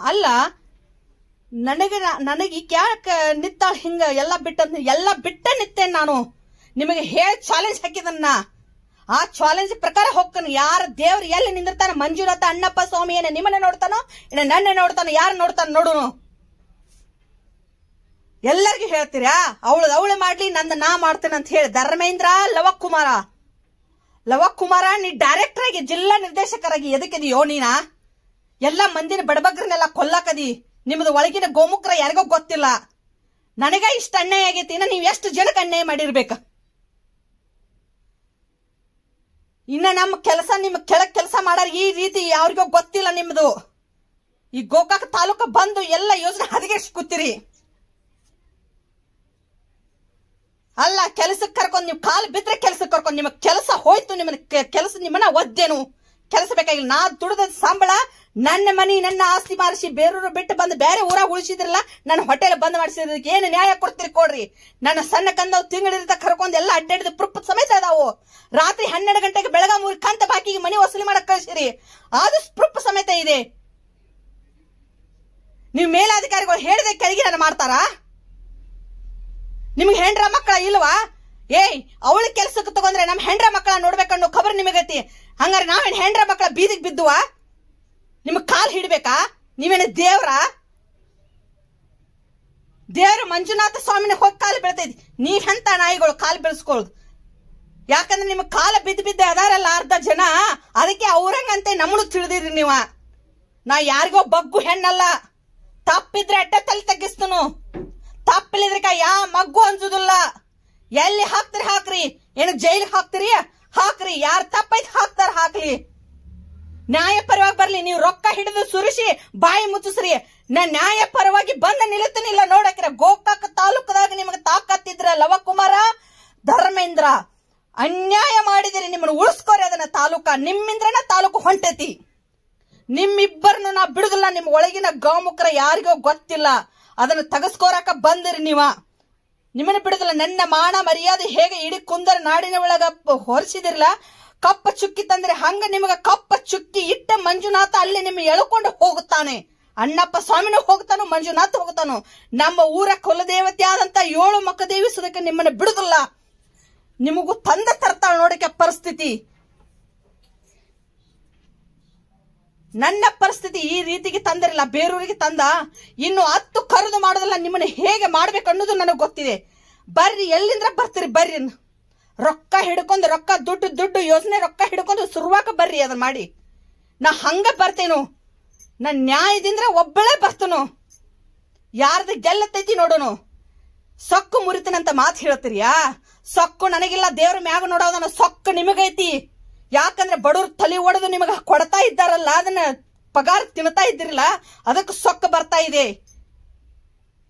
ಅಲ್ಲ ನನಗೆ ಯಾಕ ನಿತ್ತ ಹಿಂಗ ಎಲ್ಲ ಬಿಟ್ಟ ನಿತ್ತೇನ್ ನಾನು ನಿಮಗೆ ಹೇಳಿ ಚಾಲೆಂಜ್ ಹಾಕಿದನ್ನ ಆ ಚಾಲೆಂಜ್ ಪ್ರಕಾರ ಹೋಗ್ತಾನೆ. ಯಾರ ದೇವ್ರು ಎಲ್ಲಿ ನಿಂದಿರ್ತಾನ, ಮಂಜುನಾಥ ಅಣ್ಣಪ್ಪ ಸ್ವಾಮಿ ಏನ ನಿಮ್ಮನ್ನ ನೋಡ್ತಾನೋ ಇನ್ನ ನನ್ನ ನೋಡ್ತಾನೋ, ಯಾರು ನೋಡ್ತಾನ ನೋಡುನು. ಎಲ್ಲರಿಗೂ ಹೇಳ್ತೀರಾ ಅವಳು ಮಾಡ್ಲಿ ನಂದ ನಾ ಮಾಡ್ತೇನೆ ಅಂತ ಹೇಳಿ. ಧರ್ಮೇಂದ್ರ ಲವಕುಮಾರ ನೀ ಡೈರೆಕ್ಟರ್ ಆಗಿ ಜಿಲ್ಲಾ ನಿರ್ದೇಶಕರಾಗಿ ಎದಕ್ಕಿದೆಯೋ ನೀನಾ? ಎಲ್ಲ ಮಂದಿನ ಬಡಬಗ್ರನ್ನೆಲ್ಲ ಕೊಲ್ಲಾಕದಿ. ನಿಮ್ದು ಒಳಗಿನ ಗೋಮುಖರ ಯಾರಿಗೋ ಗೊತ್ತಿಲ್ಲ. ನನಗ ಇಷ್ಟ ಅನ್ಯಾಯ ಆಗೈತಿ, ಇನ್ನ ನೀವ್ ಎಷ್ಟು ಜನಕ್ಕೆ ಅನ್ಯಾಯ ಮಾಡಿರ್ಬೇಕ. ಇನ್ನ ನಮ್ಮ ಕೆಲಸ ನಿಮ್ ಕೆಳಗ್ ಕೆಲಸ ಮಾಡಾರ ಈ ರೀತಿ ಯಾರಿಗೋ ಗೊತ್ತಿಲ್ಲ. ನಿಮ್ದು ಈ ಗೋಕಾಕ್ ತಾಲೂಕ ಬಂದು ಎಲ್ಲ ಯೋಜನೆ ಹದಗೆಡ್ಸಿ ಕೂತಿರಿ. ಅಲ್ಲ ಕೆಲಸಕ್ಕೆ ಕರ್ಕೊಂಡ್ ನೀವು ಕಾಲು ಬಿದ್ರೆ ಕೆಲಸಕ್ಕೆ ಕರ್ಕೊಂಡ್ ನಿಮಗ್ ಕೆಲಸ ಹೋಯ್ತು. ನಿಮ್ಮನ್ನ ಒದ್ದೇನು ಕೆಲಸ ಬೇಕಾಗಿಲ್ಲ. ನಾ ದುಡ್ದ ಸಂಬಳ ನನ್ನ ಮನಿ ನನ್ನ ಆಸ್ತಿ ಮಾರಿಸಿ ಬೇರೂರು ಬಿಟ್ಟು ಬಂದು ಬೇರೆ ಊರಾಗ ಉಳಿಸಿದ್ರಲ್ಲ, ನನ್ನ ಹೋಟೆಲ್ ಬಂದ್ ಮಾಡಿಸಿದ್ರಕ್ಕೆ ಏನು ನ್ಯಾಯ ಕೊಡ್ತೀರಿ ಕೊಡ್ರಿ. ನನ್ನ ಸಣ್ಣ ಕಂದವ್ ತಿಂಗಳಿರ್ತ ಕರ್ಕೊಂಡ್ ಎಲ್ಲ ಅಡ್ಡಾಡಿದ ಪ್ರೂಫ್ ಸಮೇತ ಅದಾವು. ರಾತ್ರಿ 12 ಗಂಟೆಗೆ ಬೆಳಗಾವಿ ಕಂತ ಬಾಕಿಗೆ ಮನಿ ವಸೂಲಿ ಮಾಡಕ್ ಕಳಿಸಿರಿ, ಅದು ಪ್ರೂಫ್ ಸಮೇತ ಇದೆ. ನೀವು ಮೇಲಾಧಿಕಾರಿಗಳು ಹೇಳಿದ ಕೆಳಗೆ ನಾನು ಮಾಡ್ತಾರಾ? ನಿಮ್ಗೆ ಹೆಂಡ್ರ ಮಕ್ಕಳ ಇಲ್ವಾ? ಅವಳ ಕೆಲ್ಸಕ್ಕೆ ತಗೊಂಡ್ರೆ ನಮ್ ಹೆಂಡ್ರ ಮಕ್ಕಳ ನೋಡ್ಬೇಕನ್ನೋ ಖಬರ್ ನಿಮಗೈತಿ. ಹಂಗಾರೆ ನಾವೇನ್ ಹೆಂಡ್ರ ಮಕ್ಕಳ ಬೀದಿಗೆ ಬಿದ್ದುವ? ನಿಮಗ್ ಕಾಲ್ ಹಿಡ್ಬೇಕಾ? ನೀವೇನ ದೇವ್ರ ಮಂಜುನಾಥ ಸ್ವಾಮಿನ ಹೋಗಿ ಕಾಲು ಬೀಳ್ತೈತಿ. ನೀವೆಂತ ನಾಯಿಗಳು ಕಾಲು ಬೀಳ್ಸ್ಕೊಳ್ಳೋದು? ಯಾಕಂದ್ರೆ ನಿಮಗ್ ಕಾಲ ಬಿದ್ದ ಅದಾರಲ್ಲ ಅರ್ಧ ಜನ, ಅದಕ್ಕೆ ಅವ್ರಂಗಂತೆ ನಮ್ಮನ್ನು ತಿಳಿದಿರಿ ನೀವ. ನಾ ಯಾರಿಗೋ ಬಗ್ಗು ಹೆಣ್ಣಲ್ಲ. ತಪ್ಪಿದ್ರೆ ಅಡ್ಡ ತಲೆ ತಗ್ಗಿಸ್ತನು, ತಪ್ಪಿಲಿದ್ರೆ ಯಾವ ಮಗ್ಗು ಅನ್ಸುದಿಲ್ಲ. ಎಲ್ಲಿ ಹಾಕ್ತಿರಿ ಹಾಕ್ರಿ, ಏನು ಜೈಲಿಗೆ ಹಾಕ್ತಿರಿ ಯಾರು ತಪ್ಪೈತಿ ಹಾಕ್ತಾರ ಹಾಕ್ಲಿ. ನ್ಯಾಯ ಪರವಾಗಿ ಬರ್ಲಿ. ನೀವು ರೊಕ್ಕ ಹಿಡಿದು ಸುರಿಸಿ ಬಾಯಿ ಮುಚ್ಚಿಸ್ರಿ. ನಾ ನ್ಯಾಯ ಪರವಾಗಿ ಬಂದ ನಿಲ್ಲತನಿಲ್ಲ ನೋಡಕ್ರ. ಗೋಕಾಕ್ ತಾಲೂಕದಾಗ ನಿಮಗೆ ತಾಕತ್ತಿದ್ರ ಲವಕುಮಾರ ಧರ್ಮೇಂದ್ರ ಅನ್ಯಾಯ ಮಾಡಿದಿರಿ. ನಿಮ್ಮನ್ನು ಉಳಿಸ್ಕೋರಿ. ಅದನ್ನ ನಿಮ್ಮಿಂದ್ರನ ತಾಲೂಕು ಹೊಂಟೈತಿ. ನಿಮ್ಮಿಬ್ಬರನ್ನು ನಾ ಬಿಡುದಿಲ್ಲ. ನಿಮ್ ಒಳಗಿನ ಗೋಮುಖರ ಯಾರಿಗೋ ಗೊತ್ತಿಲ್ಲ, ಅದನ್ನ ತಗಸ್ಕೋರಕ ಬಂದಿರಿ ನೀವ. ನಿಮ್ಮನ್ನ ಬಿಡುದಿಲ್ಲ. ನನ್ನ ಮಾನ ಮರ್ಯಾದೆ ಹೇಗೆ ಇಡೀ ಕುಂದರ ನಾಡಿನ ಒಳಗ ಹೊರಿಸಿದಿರಲ್ಲ, ಕಪ್ಪ ಚುಕ್ಕಿ ತಂದ್ರೆ ಹಂಗ ನಿಮಗ ಕಪ್ಪ ಚುಕ್ಕಿ ಇಟ್ಟ ಮಂಜುನಾಥ ಅಲ್ಲಿ ನಿಮ್ ಎಳ್ಕೊಂಡು ಹೋಗುತ್ತಾನೆ. ಅಣ್ಣಪ್ಪ ಸ್ವಾಮಿನೂ ಹೋಗ್ತಾನು, ಮಂಜುನಾಥ ಹೋಗ್ತಾನು. ನಮ್ಮ ಊರ ಕುಲದೇವತೆ ಆದಂತ 7 ಮಕ್ಕದೇವಿ ಸುದಕ್ಕೆ ನಿಮ್ಮನ್ನ ಬಿಡುದಿಲ್ಲ. ನಿಮಗೂ ತಂದ ತರ್ತಾಳ ನೋಡಕ್ಕೆ ಪರಿಸ್ಥಿತಿ. ನನ್ನ ಪರಿಸ್ಥಿತಿ ಈ ರೀತಿಗೆ ತಂದಿರಲ್ಲ, ಬೇರೂರಿಗೆ ತಂದ. ಇನ್ನು 10 ಕರೆದು ಮಾಡೋದಲ್ಲ. ನಿಮ್ಮನ್ನ ಹೇಗೆ ಮಾಡ್ಬೇಕು ಅನ್ನೋದು ನನಗೆ ಗೊತ್ತಿದೆ. ಬರ್ರಿ, ಎಲ್ಲಿಂದ್ರ ಬರ್ತೀರಿ ಬರ್ರಿ. ರೊಕ್ಕ ಹಿಡ್ಕೊಂಡು ರೊಕ್ಕ ದುಡ್ಡು ಯೋಜನೆ ರೊಕ್ಕ ಹಿಡ್ಕೊಂಡು ಶುರುವಾಕ ಬರ್ರಿ. ಅದನ್ನ ಮಾಡಿ. ನಾ ಹಂಗ ಬರ್ತೇನು. ನಾ ನ್ಯಾಯದಿಂದ ಒಬ್ಬಳೇ ಬರ್ತನು. ಯಾರ್ದು ಗೆಲ್ಲತೈತಿ ನೋಡೋನು. ಸೊಕ್ಕು ಮುರಿತನಂತ ಮಾತು ಹೇಳ್ತೀರಿಯಾ? ಸೊಕ್ಕು ನನಗಿಲ್ಲ, ದೇವ್ರ ಮ್ಯಾಗ ನೋಡೋದನ್ನ ಸೊಕ್ಕು ನಿಮಗೈತಿ. ಯಾಕಂದ್ರೆ ಬಡವ್ರ ತಲೆ ಒಡೆದು ನಿಮಗ ಕೊಡ್ತಾ ಇದ್ದಾರಲ್ಲ, ಅದನ್ನ ಪಗಾರ ತಿನ್ತಾ ಇದ್ದಿರಲ್ಲ, ಅದಕ್ಕೆ ಸೊಕ್ಕ ಬರ್ತಾ ಇದೆ.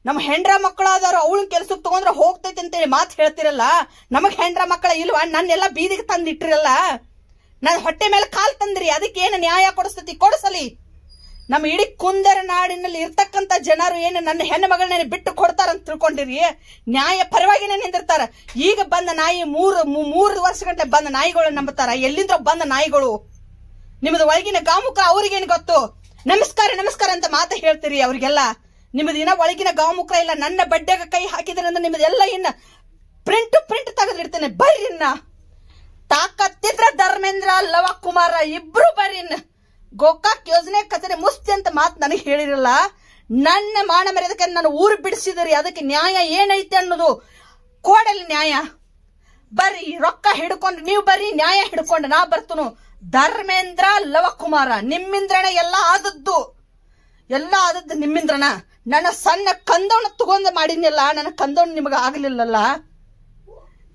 ನಮ್ಮ ಹೆಂಡ್ರ ಮಕ್ಕಳಾದವ್ರು ಅವಳು ಕೆಲ್ಸಕ್ಕೆ ತಗೊಂಡ್ರೆ ಹೋಗ್ತೈತಿ ಅಂತೇಳಿ ಮಾತು ಹೇಳ್ತಿರಲ್ಲ. ನಮಗ್ ಹೆಂಡ್ರ ಮಕ್ಕಳ ಇಲ್ವಾ? ನನ್ನೆಲ್ಲ ಬೀದಿಗೆ ತಂದಿಟ್ಟಿರಲ್ಲ. ನನ್ನ ಹೊಟ್ಟೆ ಮೇಲೆ ಕಾಲ್ ತಂದ್ರಿ, ಅದಕ್ಕೆ ಏನು ನ್ಯಾಯ ಕೊಡಿಸ್ತೈತಿ ಕೊಡಿಸಲಿ. ನಮ್ಮ ಇಡೀ ಕುಂದರ ನಾಡಿನಲ್ಲಿ ಇರ್ತಕ್ಕಂತ ಜನರು ಏನು ನನ್ನ ಹೆಣ್ಣು ಮಗಳನ್ನ ಬಿಟ್ಟು ಕೊಡ್ತಾರಂತ ತಿಳ್ಕೊಂಡಿರಿ? ನ್ಯಾಯ ಪರವಾಗಿನೇ ನಿಂದಿರ್ತಾರ. ಈಗ ಬಂದ ನಾಯಿ 3 ವರ್ಷ ಗಂಟೆ ಬಂದ ನಾಯಿಗಳು ನಂಬುತ್ತಾರ? ಎಲ್ಲಿಂದ್ರ ಬಂದ ನಾಯಿಗಳು? ನಿಮ್ದು ಒಳಗಿನ ಗಾಮುಖ ಅವ್ರಿಗೇನು ಗೊತ್ತು? ನಮಸ್ಕಾರ ಅಂತ ಮಾತ ಹೇಳ್ತೀರಿ ಅವ್ರಿಗೆಲ್ಲ. ನಿಮ್ದು ಇನ್ನ ಒಳಗಿನ ಗಾಮುಖ ಇಲ್ಲ. ನನ್ನ ಬಡ್ಡೆಗ ಕೈ ಹಾಕಿದ್ರಿಂದ ನಿಮ್ದೆಲ್ಲ ಇನ್ನ ಪ್ರಿಂಟ್ ತೆಗೆದಿಡ್ತೇನೆ. ಬರ್ರಿ. ತಾಕತ್ತಿದ್ರ ಧರ್ಮೇಂದ್ರ ಲವಕುಮಾರ ಇಬ್ರು ಬರ್ರಿ. ಗೋಕಾಕ್ ಯೋಜನೆ ಕಚೇರಿ ಮುಸ್ತಿ ಅಂತ ಮಾತು ನನಗೆ ಹೇಳಿರಲ್ಲ. ನನ್ನ ಮಾನ ಮರ್ಯಾದಕ್ಕೆ ನನ್ನ ಊರು ಬಿಡಿಸಿದ್ರಿ, ಅದಕ್ಕೆ ನ್ಯಾಯ ಏನೈತೆ ಅನ್ನೋದು ಕೋಡಲಿ ನ್ಯಾಯ. ಬರ್ರಿ, ರೊಕ್ಕ ಹಿಡ್ಕೊಂಡು ನೀವು ಬರ್ರಿ, ನ್ಯಾಯ ಹಿಡ್ಕೊಂಡು ನಾ ಬರ್ತನು. ಧರ್ಮೇಂದ್ರ ಲವಕುಮಾರ ನಿಮ್ಮಿಂದ್ರಣ ಎಲ್ಲ ಆದದ್ದು ನಿಮ್ಮಿಂದ್ರಣ. ನನ್ನ ಸಣ್ಣ ಕಂದವನ್ನ ತಗೊಂಡ್ ಮಾಡಿದ್ನಿಲ್ಲ, ನನ್ನ ಕಂದವನ್ನ ನಿಮಗ ಆಗ್ಲಿಲ್ಲಲ್ಲ.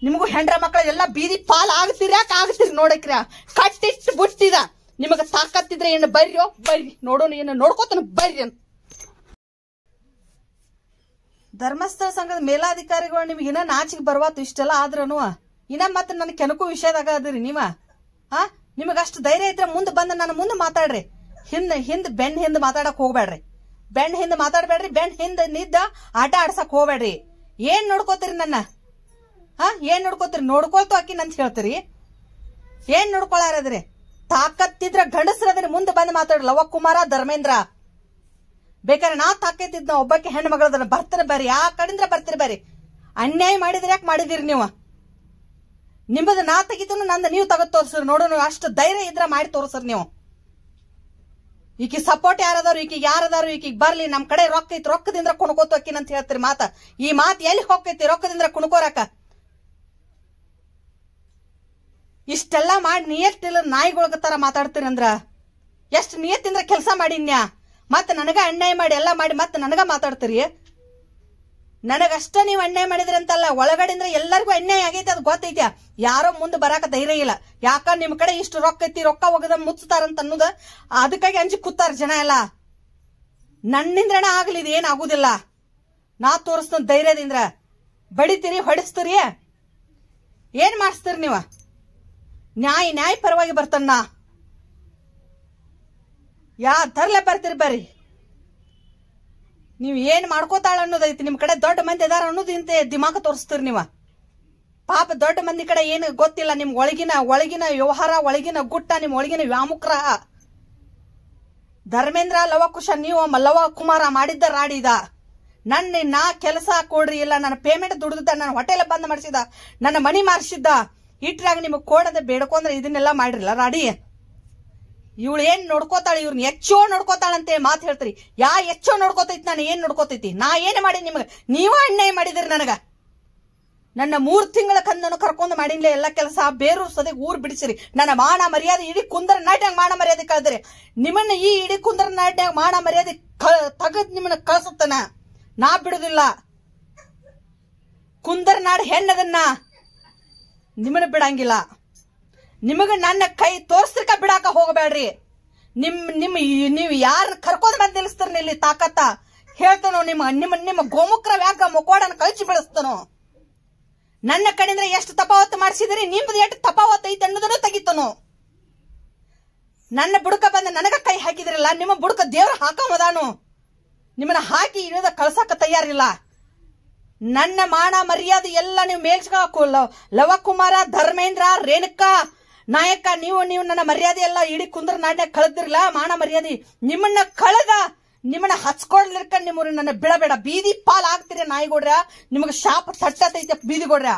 ನಿಮಗೂ ಹೆಂಡ್ರ ಮಕ್ಕಳ ಎಲ್ಲ ಬೀದಿ ಪಾಲ್ ಆಗ್ತೀರಿ. ಯಾಕೆ ಆಗ್ತೀರಿ ನೋಡಕ್ರ? ಕಟ್ಟಿಟ್ಟು ಬಿಟ್ಟಿದ. ನಿಮಗ ತಾಕತ್ತಿದ್ರೆ ಏನು ಬರ್ರಿ ನೋಡೋಣ, ಏನು ನೋಡ್ಕೋತಾನ ಬರ್ರಿ ಅಂತ. ಧರ್ಮಸ್ಥಳ ಸಂಘದ ಮೇಲಾಧಿಕಾರಿಗಳು ನಿಮ್ಗೆ ಇನ್ನ ನಾಚಿಗೆ ಬರ್ವಾತು ಇಷ್ಟೆಲ್ಲ ಆದ್ರನು ಇನ್ನ ಮತ್ತೆ ನನ್ನ ಕೆನಕು ವಿಷಯದಾಗ ಅದ್ರಿ ನೀವ. ನಿಮಗಷ್ಟು ಧೈರ್ಯ ಇದ್ರೆ ಮುಂದೆ ಬಂದ ನನ್ನ ಮುಂದೆ ಮಾತಾಡ್ರಿ. ಬೆನ್ ಹಿಂದ್ ಮಾತಾಡಕ್ ಹೋಗ್ಬೇಡ್ರಿ. ಬೆನ್ ಹಿಂದ್ ಮಾತಾಡ್ಬೇಡ್ರಿ. ಬೆನ್ ಹಿಂದ್ ನಿದ್ದ ಆಟ ಆಡ್ಸಕ್ ಹೋಗ್ಬೇಡ್ರಿ. ಏನ್ ನೋಡ್ಕೋತೀರಿ ನನ್ನ? ಏನ್ ನೋಡ್ಕೋತೀರಿ? ನೋಡ್ಕೊಳ್ತು ಆಕಿನ್ ಅಂತ ಹೇಳ್ತೀರಿ? ಏನ್ ನೋಡ್ಕೊಳಾರದ್ರಿ? ತಾಕತ್ತಿದ್ರ ಗಂಡಸ್ರದ್ರಿ ಮುಂದೆ ಬಂದ್ ಮಾತಾಡ್ರಿ. ಲವಕುಮಾರ ಧರ್ಮೇಂದ್ರ ಬೇಕಾದ್ರೆ ನಾ ತಾಕೈತಿದ್ ನಾ ಒಬ್ಬಕ್ಕೆ ಹೆಣ್ಣು ಮಗಳದನ್ನ ಬರ್ತಾರೆ ಬರ್ರಿ, ಆ ಕಡೆಯಿಂದ ಬರ್ತೀರಿ ಬರ್ರಿ. ಅನ್ಯಾಯ ಮಾಡಿದ್ರೆ ಯಾಕೆ ಮಾಡಿದಿರಿ ನೀವು? ನಿಮ್ಮದು ನಾ ತೆಗಿತನು ನಂದು ನೀವು ತಗದ್ ತೋರ್ಸ್ರಿ ನೋಡೋಣ. ಅಷ್ಟು ಧೈರ್ಯ ಇದ್ರ ಮಾಡಿ ತೋರ್ಸ್ರಿ ನೀವು. ಈಕಿ ಸಪೋರ್ಟ್ ಯಾರದಾರು, ಈಕಿಗೆ ಯಾರದಾರು, ಈಕಿಗೆ ಬರ್ಲಿ ನಮ್ ಕಡೆ ರೊಕ್ಕ ಐತಿ, ರೊಕ್ಕದಿಂದ ಕುಣ್ಕೋತ ಹೋಕಿನ ಅಂತ ಹೇಳ್ತೀರಿ. ಈ ಮಾತು ಎಲ್ಲಿ ಹೋಗ್ತೈತಿ? ರೊಕ್ಕದಿಂದ ಕುಣ್ಕೋರಕ ಇಷ್ಟೆಲ್ಲ ಮಾಡಿ ನಿಯತ್ತಿಲ್ಲ ನಾಯಿಗೊಳಗ ತರ ಮಾತಾಡ್ತೀರಿ ಅಂದ್ರ ಎಷ್ಟು ನಿಯತ್ತಿಂದ್ರ ಕೆಲಸ ಮಾಡಿನ್ಯಾ? ಮತ್ತ ನನಗ ಅನ್ಯಾಯ ಮಾಡಿ ಎಲ್ಲ ಮಾಡಿ ಮತ್ತ ನನಗ ಮಾತಾಡ್ತೀರಿ. ನನಗಷ್ಟ ನೀವು ಅನ್ಯಾಯ ಮಾಡಿದ್ರಿ ಅಂತಲ್ಲ, ಒಳಗಡೆಂದ್ರ ಎಲ್ಲರಿಗೂ ಅನ್ಯಾಯ ಆಗೈತಿ, ಅದು ಗೊತ್ತೈತ್ಯಾ. ಯಾರೋ ಮುಂದೆ ಬರಾಕ ಧೈರ್ಯ ಇಲ್ಲ. ಯಾಕ ನಿಮ್ ಕಡೆ ಇಷ್ಟು ರೊಕ್ಕ ಐತಿ, ರೊಕ್ಕ ಒಗದ ಮುಚ್ತಾರಂತ ಅನ್ನೋದ ಅದಕ್ಕಾಗಿ ಅಂಜಿ ಕೂತಾರ ಜನ ಎಲ್ಲ. ನನ್ನಿಂದ್ರಣ ಆಗ್ಲಿ, ಇದು ಏನ್ ಆಗುದಿಲ್ಲ. ನಾ ತೋರಿಸ್ತ ಧೈರ್ಯದಿಂದ ಬಡಿತೀರಿ, ಹೊಡಿಸ್ತೀರಿ, ಏನ್ ಮಾಡಿಸ್ತೀರಿ ನೀವು? ನ್ಯಾಯ ಪರವಾಗಿ ಬರ್ತಾನ. ತರ್ಲೆ ಬರ್ತೀರಿ ಬರ್ರಿ. ನೀವ್ ಏನ್ ಮಾಡ್ಕೋತಾಳ ಅನ್ನೋದೈತಿ, ನಿಮ್ ಕಡೆ ದೊಡ್ಡ ಮಂದಿ ಅದಾರ ಅನ್ನೋದು ಇಂತ ದಿಮಾಕ ತೋರಿಸ್ತೀರಿ ನೀವ. ಪಾಪ ದೊಡ್ಡ ಮಂದಿ ಕಡೆ ಏನು ಗೊತ್ತಿಲ್ಲ. ನಿಮ್ ಒಳಗಿನ ವ್ಯವಹಾರ, ಒಳಗಿನ ಗುಟ್ಟ, ನಿಮ್ ಒಳಗಿನ ವ್ಯಾಮುಕ್ರ. ಧರ್ಮೇಂದ್ರ ಲವಕುಶ ನೀವು ಲವ ಕುಮಾರ ಮಾಡಿದ್ದ ರಾಡಿದ. ನಾ ಕೆಲಸ ಕೊಡ್ರಿ ಇಲ್ಲ, ನನ್ನ ಪೇಮೆಂಟ್ ದುಡ್ದ, ನನ್ನ ಹೋಟೆಲ್ ಬಂದ್ ಮಾಡಿಸಿದ, ನನ್ನ ಮನಿ ಮಾರಿಸಿದ್ದ, ಇಟ್ರಾಗ ನಿಮಗ್ ಕೋಡದ ಬೇಡ್ಕೊಂಡ್ರೆ ಇದನ್ನೆಲ್ಲ ಮಾಡಿರಲ್ಲ ರಾಡಿ. ಇವಳು ಏನ್ ನೋಡ್ಕೋತಾಳ, ಇವ್ರನ್ನ ಹೆಚ್ಚೋ ನೋಡ್ಕೋತಾಳಂತೆ ಮಾತು ಹೇಳ್ತೀರಿ. ಹೆಚ್ಚೋ ನೋಡ್ಕೋತೈತಿ? ನಾನು ಏನ್ ನೋಡ್ಕೋತೈತಿ? ನಾ ಏನ್ ಮಾಡಿ ನಿಮಗ? ನೀವ ಅನ್ಯಾಯ ಮಾಡಿದಿರಿ ನನಗ. ನನ್ನ 3 ತಿಂಗಳ ಕಂದನು ಕರ್ಕೊಂಡು ಮಾಡಿನ್ಲೆ ಎಲ್ಲ ಕೆಲಸ. ಬೇರೂರ್ ಸದೇ ಊರ್ ಬಿಡಿಸಿರಿ. ನನ್ನ ಮಾನ ಮರ್ಯಾದೆ ಇಡೀ ಕುಂದರ ನಾಟ್ಯಾಗ ಮಾನ ಮರ್ಯಾದೆ ಕಳೆದ್ರಿ. ನಿಮ್ಮನ್ನ ಈ ಇಡೀ ಕುಂದರ ನಾಟ್ಯಾಗ ಮಾನ ಮರ್ಯಾದೆ ತಗದ್ ನಿಮ್ಮನ್ನ ಕಳ್ಸುತ್ತನ. ನಾ ಬಿಡುದಿಲ್ಲ. ಕುಂದರ ನಾಡ್ ಹೆಣ್ಣದನ್ನ ನಿಮ್ಮನ್ನ ಬಿಡಂಗಿಲ್ಲ. ನಿಮಗ ನನ್ನ ಕೈ ತೋರ್ಸ್ರಿಕ ಬಿಡಾಕ ಹೋಗಬೇಡ್ರಿ. ನೀವು ಯಾರ ಕರ್ಕೊಂಡ್ ಬಂದ್ ನಿಲ್ಲಿಸ್ತಾರ ಇಲ್ಲಿ ತಾಕತ್ತ ಹೇಳ್ತಾನೋ. ನಿಮ್ಮ ಗೋಮುಕ್ರ ವ್ಯಾಗ ಮುಕೋಡನ ಕಳ್ಸಿ ಬೆಳೆಸ್ತಾನೋ. ನನ್ನ ಕಡೆಯಿಂದ ಎಷ್ಟು ತಪಾವತ್ತು ಮಾಡಿಸಿದ್ರಿ, ನಿಮ್ದು ಎಷ್ಟು ತಪಾವತ್ತು ಐತೆ ಅನ್ನೋದನ್ನು ತೆಗಿತಾನೋ. ನನ್ನ ಬುಡಕ ಬಂದ ನನಗ ಕೈ ಹಾಕಿದ್ರಲ್ಲ, ನಿಮ್ಮ ಬುಡಕ ದೇವ್ರ ಹಾಕಮದಾನು. ನಿಮ್ಮನ್ನ ಹಾಕಿ ಇಳಿದ ಕಳ್ಸಕ ತಯಾರಿಲ್ಲ. ನನ್ನ ಮಾನ ಮರ್ಯಾದೆ ಎಲ್ಲ ನೀವು ಮೇಲ್ಸ್ಕಾಕು. ಲವಕುಮಾರ, ಧರ್ಮೇಂದ್ರ, ರೇಣುಕಾ ನಾಯಕ, ನೀವು ನನ್ನ ಮರ್ಯಾದೆ ಎಲ್ಲ ಇಡೀ ಕುಂದ್ರ ನಾಟ್ಯಾಗ ಕಳೆದಿರಲ್ಲ. ಮಾನ ಮರ್ಯಾದೆ ನಿಮ್ಮನ್ನ ಕಳೆದ, ನಿಮ್ಮನ್ನ ಹಚ್ಕೊಳ್ಲಿರ್ಕ ನಿಮ್ಮ ನನ್ನ ಬಿಡಬೇಡ. ಬೀದಿ ಪಾಲ್ ಆಗ್ತೀರಿ ನಾಯಿಗೋಡ್ರ. ನಿಮಗ ಶಾಪ ತಟ್ಟತೈತೆ ಬೀದಿಗೋಡ್ರ.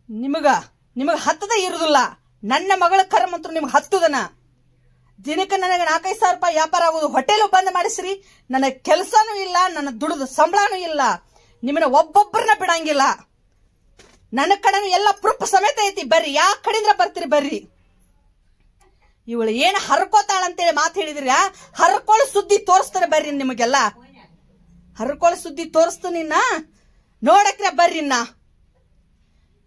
ನಿಮಗ ಹತ್ತದ ಇರುದಿಲ್ಲ. ನನ್ನ ಮಗಳ ಕರ್ಮಂತ್ರು ನಿಮ್ಗೆ ಹತ್ತದನ. ದಿನಕ್ಕೆ ನನಗೆ 4-5 ಸಾವಿರ ರೂಪಾಯಿ ವ್ಯಾಪಾರ ಆಗುದು. ಹೋಟೆಲು ಬಂದ್ ಮಾಡಿಸ್ರಿ. ನನ್ನ ಕೆಲಸನೂ ಇಲ್ಲ, ನನ್ನ ದುಡಿದ ಸಂಬಳನೂ ಇಲ್ಲ. ನಿಮ್ಮನ್ನ ಒಬ್ಬೊಬ್ಬರನ್ನ ಬಿಡಂಗಿಲ್ಲ. ನನ್ನ ಕಡೆನೂ ಎಲ್ಲ ಪ್ರೂಫ್ ಸಮೇತ ಐತಿ. ಬರ್ರಿ, ಯಾವ ಕಡೆಯಿಂದ ಬರ್ತೀರಿ ಬರ್ರಿ. ಇವಳು ಏನ್ ಹರ್ಕೋತಾಳಂತೇಳಿ ಮಾತು ಹೇಳಿದ್ರಿ. ಹರ್ಕೊಳ ಸುದ್ದಿ ತೋರಿಸ್ತಾರೆ ಬರ್ರಿ. ನಿಮಗೆಲ್ಲ ಹರ್ಕೊಳ ಸುದ್ದಿ ತೋರಿಸ್ತು ನಿನ್ನ ನೋಡಕ್ರೆ ಬರ್ರಿ.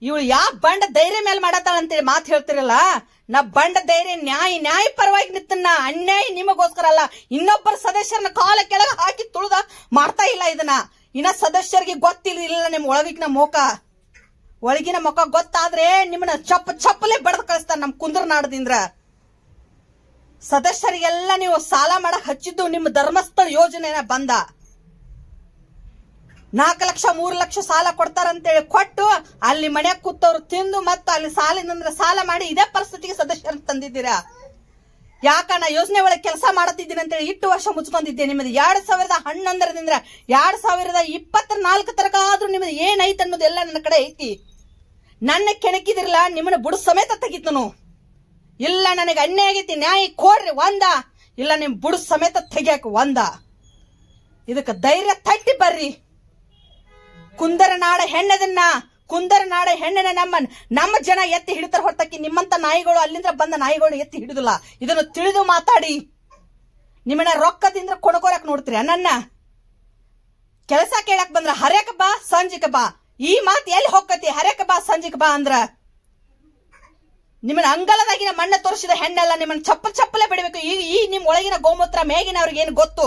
ಇವಳು ಯಾವ ಬಂಡ ಧೈರ್ಯ ಮೇಲೆ ಮಾಡತ್ತಾಳಂತೇಳಿ ಮಾತು ಹೇಳ್ತಿರಲ್ಲ. ನಾ ಬಂಡ ಧೈರ್ಯ ನ್ಯಾಯ ಪರವಾಗಿ ನಿಂತನ್ನ. ಅನ್ಯಾಯ ನಿಮಗೋಸ್ಕರ ಅಲ್ಲ, ಇನ್ನೊಬ್ಬರ ಸದಸ್ಯರನ್ನ ಕಾಲ ಕೆಳಗೆ ಹಾಕಿ ತುಳಿದ ಮಾಡ್ತಾ ಇಲ್ಲ ಇದನ್ನ. ಇನ್ನ ಸದಸ್ಯರಿಗೆ ಗೊತ್ತಿಲ್ಲ ನಿಮ್ ಒಳಗಿನ ಮುಖ ಗೊತ್ತಾದ್ರೆ ನಿಮ್ಮನ್ನ ಚಪ್ಪಲೆ ಬಡದ್ ಕಳಿಸ್ತಾರ ನಮ್ ಕುಂದ್ರ ನಾಡದಿಂದ. ಸದಸ್ಯರಿಗೆಲ್ಲ ನೀವು ಸಾಲ ಮಾಡಕ್ ಹಚ್ಚಿದ್ದು ನಿಮ್ಮ ಧರ್ಮಸ್ಥಳ ಯೋಜನೆನ ಬಂದ. 4 ಲಕ್ಷ 3 ಲಕ್ಷ ಸಾಲ ಕೊಡ್ತಾರಂತೇಳಿ ಕೊಟ್ಟು ಅಲ್ಲಿ ಮನ್ಯಾಗ ಕೂತವ್ರು ತಿಂದು ಮತ್ತ ಅಲ್ಲಿ ಸಾಲ ಮಾಡಿ ಇದೇ ಪರಿಸ್ಥಿತಿಗೆ ಸದಸ್ಯರ ತಂದಿದ್ದೀರಾ. ಯಾಕಣ್ಣ ಯೋಜನೆ ಒಳಗೆ ಕೆಲಸ ಮಾಡತ್ತಿದ್ದೀನಿ ಅಂತೇಳಿ 8 ವರ್ಷ ಮುಚ್ಕೊಂಡಿದ್ದೆ. ನಿಮ್ಮದು 2011ರಿಂದ 2024 ತನಕ ಆದ್ರೂ ನಿಮ್ಮದು ಏನೈತೆ ಅನ್ನೋದು ಎಲ್ಲ ನನ್ನ ಕಡೆ ಐತಿ. ನನ್ನ ಕೆಣಕಿದಿರಲ್ಲ, ನಿಮ್ಮನ್ನ ಬುಡ ಸಮೇತ ತೆಗಿತನು. ಇಲ್ಲ ನನಗೆ ಅನ್ಯಾಯ ಆಗೈತಿ, ನ್ಯಾಯ ಕೊಡ್ರಿ ಒಂದ, ಇಲ್ಲ ನಿಮ್ ಬುಡ ಸಮೇತ ತೆಗಿಯಾಕ ಒಂದ. ಇದಕ್ಕೆ ಧೈರ್ಯ ತಟ್ಟಿ ಬರ್ರಿ. ಕುಂದರ ನಾಡ ಹೆಣ್ಣನ ನಮ್ಮ ಜನ ಎತ್ತಿ ಹಿಡಿತಾರ ಹೊರತಕ್ಕಿ ನಿಮ್ಮಂತ ನಾಯಿಗಳು ಅಲ್ಲಿಂದ ಬಂದ ನಾಯಿಗಳು ಎತ್ತಿ ಹಿಡಿದಿಲ್ಲ. ಇದನ್ನು ತಿಳಿದು ಮಾತಾಡಿ. ನಿಮ್ಮನ್ನ ರೊಕ್ಕದಿಂದ ಕೊಣಕೋರಕ್ ನೋಡ್ತೀರಿ. ನನ್ನ ಕೆಲಸ ಕೇಳಕ್ ಬಂದ್ರ ಹರ್ಯಾಕ ಬಾ ಸಂಜಿಕ ಬಾ. ಈ ಮಾತು ಎಲ್ಲಿ ಹೋಗತಿ? ಹರ್ಯಾಕ ಬಾ ಸಂಜಿಕ ಬಾ ಅಂದ್ರ ನಿಮ್ಮನ್ನ ಅಂಗಲದಾಗಿನ ಮಣ್ಣ ತೋರಿಸಿದ ಹೆಣ್ಣೆಲ್ಲ ನಿಮ್ಮನ್ನ ಚಪ್ಪಲೆ ಬಿಡಬೇಕು. ಈ ನಿಮ್ ಒಳಗಿನ ಗೋಮೂತ್ರ ಮೇಗಿನ ಅವ್ರಿಗೆ ಏನು ಗೊತ್ತು?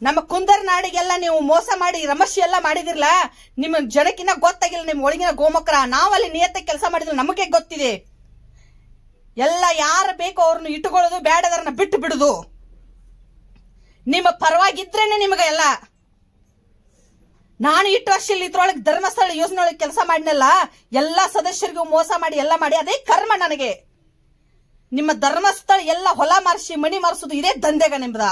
ನಮ್ಮ ಕುಂದರ್ ನಾಡಿಗೆಲ್ಲ ನೀವು ಮೋಸ ಮಾಡಿ ರಮಸ್ಯ ಎಲ್ಲ ಮಾಡಿದಿರ್ಲ, ನಿಮ್ಮ ಜನಕ್ಕಿನ್ನ ಗೊತ್ತಾಗಿಲ್ಲ ನಿಮ್ ಒಳಗಿನ ಗೋಮಕ್ರ. ನಾವಲ್ಲಿ ನಿಯತ್ತ ಕೆಲಸ ಮಾಡಿದ್ರೆ ನಮಗೆ ಗೊತ್ತಿದೆ. ಎಲ್ಲ ಯಾರು ಬೇಕೋ ಅವ್ರನ್ನ ಇಟ್ಟುಕೊಳ್ಳೋದು, ಬೇಡದರನ್ನ ಬಿಟ್ಟು ಬಿಡುದು. ನಿಮ್ಮ ಪರವಾಗಿದ್ರೇನೆ ನಿಮಗೆ ಎಲ್ಲ. ನಾನು 8 ವರ್ಷ ಇಲ್ಲಿ ಇದ್ರೊಳಗೆ ಧರ್ಮಸ್ಥಳ ಯೋಜನೆ ಒಳಗೆ ಕೆಲಸ ಮಾಡಿನಲ್ಲ, ಎಲ್ಲಾ ಸದಸ್ಯರಿಗೂ ಮೋಸ ಮಾಡಿ ಎಲ್ಲ ಮಾಡಿ ಅದೇ ಕರ್ಮ ನನಗೆ. ನಿಮ್ಮ ಧರ್ಮಸ್ಥಳ ಎಲ್ಲ ಹೊಲ ಮಾರಿಸಿ ಮಣಿ ಮಾರಿಸೋದು ಇದೇ ದಂಧೆಗ ನಿಮ್ದ.